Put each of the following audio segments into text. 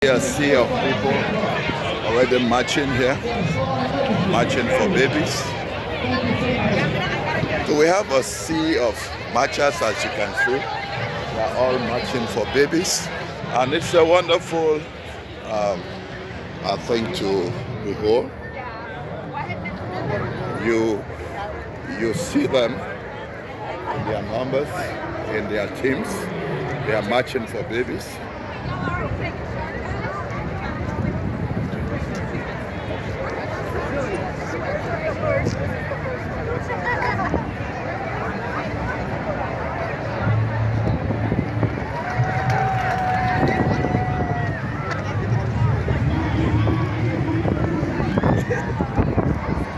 A sea of people already marching here, marching for babies. So we have a sea of marchers, as you can see. They are all marching for babies, and it's a wonderful thing to behold. You see them in their numbers, in their teams. They are marching for babies.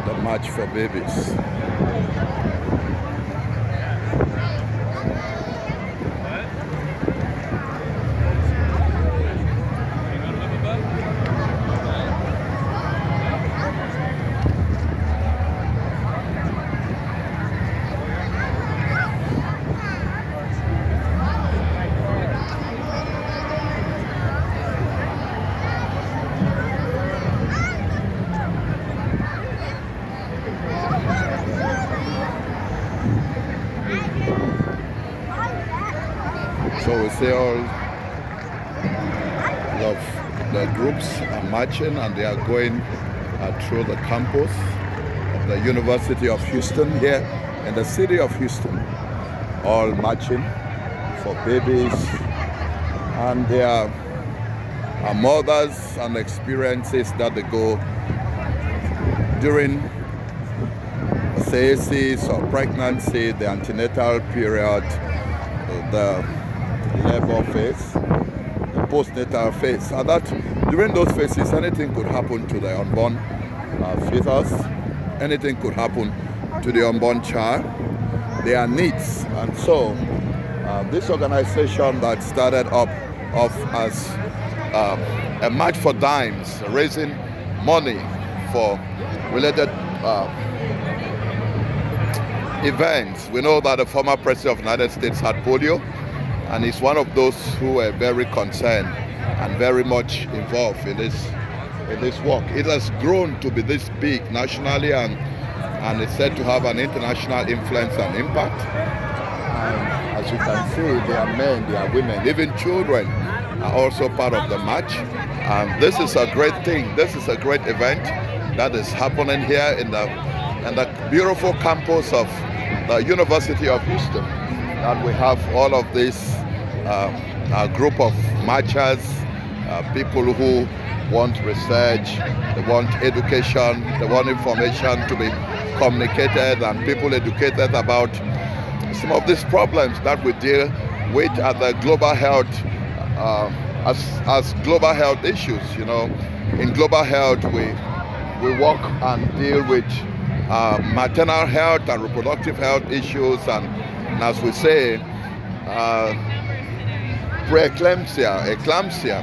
The march for babies. So we see all of the groups are marching, and they are going through the campus of the University of Houston here in the city of Houston, all marching for babies, and there are mothers and experiences that they go during CACs or pregnancy, the antenatal period, the labor phase, the postnatal phase, and that during those phases anything could happen to the unborn fetus, anything could happen to the unborn child. Their needs, and so this organization that started off as a march for dimes, raising money for related events. We know that the former president of the United States had polio, and he's one of those who are very concerned and very much involved in this work. It has grown to be this big nationally, and it's said to have an international influence and impact. And as you can see, there are men, there are women, even children are also part of the march. And this is a great thing. This is a great event that is happening here in the beautiful campus of the University of Houston. And we have all of this a group of marchers, people who want research, they want education, they want information to be communicated, and people educated about some of these problems that we deal with at the global health, as global health issues. You know, in global health we work and deal with maternal health and reproductive health issues, and as we say, preeclampsia, eclampsia,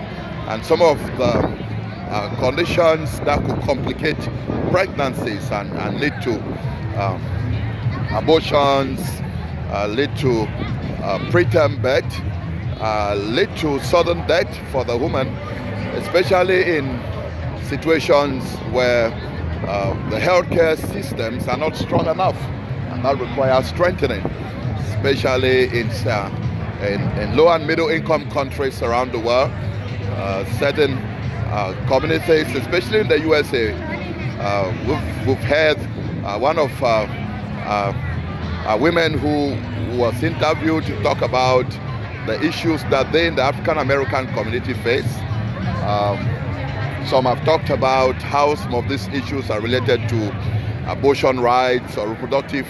and some of the conditions that could complicate pregnancies and lead to abortions, lead to preterm birth, lead to sudden death for the woman, especially in situations where the healthcare systems are not strong enough, and that requires strengthening, especially in low and middle income countries around the world. Certain communities, especially in the USA, we've heard one of women who was interviewed to talk about the issues that they in the African American community face. Some have talked about how some of these issues are related to abortion rights or reproductive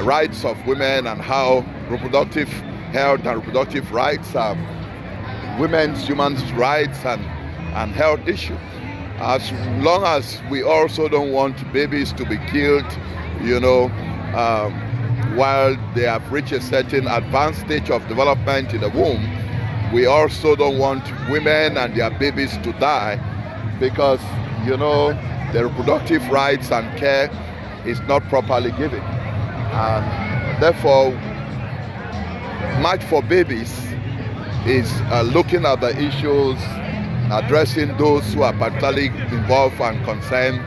rights of women, and how reproductive health and reproductive rights are women's human rights and health issue. As long as we also don't want babies to be killed, you know, while they have reached a certain advanced stage of development in the womb, we also don't want women and their babies to die, because, you know, the reproductive rights and care is not properly given. And therefore, March for Babies is looking at the issues, addressing those who are particularly involved and concerned,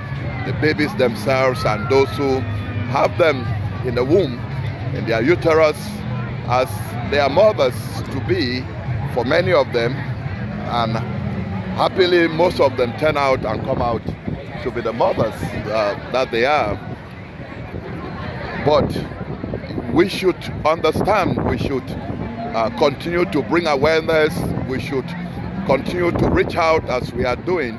the babies themselves and those who have them in the womb, in their uterus, as their mothers to be for many of them. And happily, most of them turn out and come out to be the mothers that they are. But we should understand, we should continue to bring awareness, we should continue to reach out as we are doing,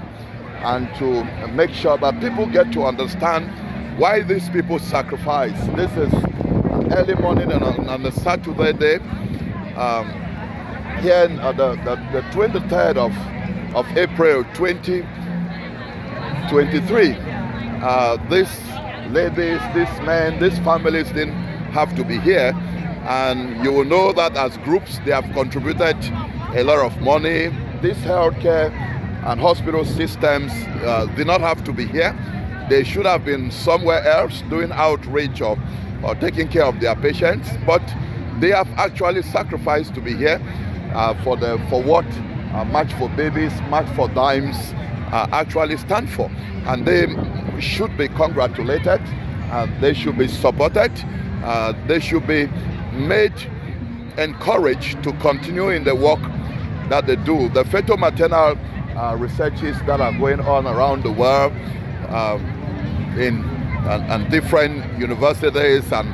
and to make sure that people get to understand why these people sacrifice. This is an early morning on a Saturday day, here on the 23rd of April 2023. These ladies, these men, these families didn't have to be here, and you will know that as groups they have contributed a lot of money. These healthcare and hospital systems did not have to be here. They should have been somewhere else doing outreach or taking care of their patients, but they have actually sacrificed to be here for what March for Babies, March for Dimes actually stand for. And they should be congratulated, they should be supported, they should be made encouraged to continue in the work that they do. The fetal maternal researches that are going on around the world in different universities and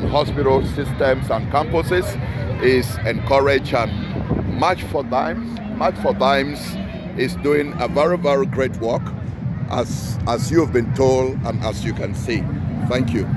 hospital systems and campuses is encouraged, and March for Dimes is doing a very, very great work, as you've been told and as you can see. Thank you.